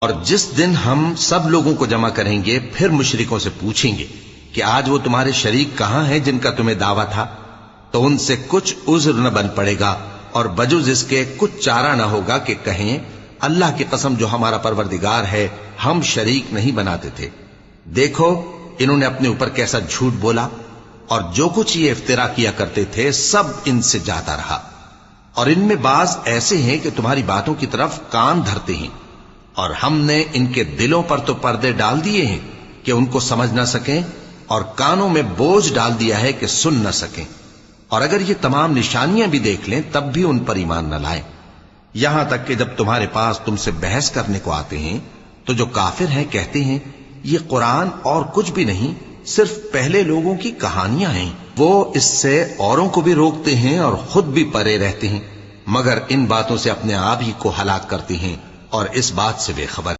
اور جس دن ہم سب لوگوں کو جمع کریں گے پھر مشرکوں سے پوچھیں گے کہ آج وہ تمہارے شریک کہاں ہیں جن کا تمہیں دعویٰ تھا، تو ان سے کچھ عذر نہ بن پڑے گا اور بجز اس کے کچھ چارہ نہ ہوگا کہ کہیں اللہ کی قسم جو ہمارا پروردگار ہے ہم شریک نہیں بناتے تھے۔ دیکھو انہوں نے اپنے اوپر کیسا جھوٹ بولا، اور جو کچھ یہ افترا کیا کرتے تھے سب ان سے جاتا رہا، اور ان میں بعض ایسے ہیں کہ تمہاری باتوں کی طرف کان دھرتے ہیں، اور ہم نے ان کے دلوں پر تو پردے ڈال دیے ہیں کہ ان کو سمجھ نہ سکیں، اور کانوں میں بوجھ ڈال دیا ہے کہ سن نہ سکیں، اور اگر یہ تمام نشانیاں بھی دیکھ لیں تب بھی ان پر ایمان نہ لائیں، یہاں تک کہ جب تمہارے پاس تم سے بحث کرنے کو آتے ہیں تو جو کافر ہیں کہتے ہیں یہ قرآن اور کچھ بھی نہیں، صرف پہلے لوگوں کی کہانیاں ہیں۔ وہ اس سے اوروں کو بھی روکتے ہیں اور خود بھی پرے رہتے ہیں، مگر ان باتوں سے اپنے آپ ہی کو ہلاک کرتے ہیں اور اس بات سے بے خبر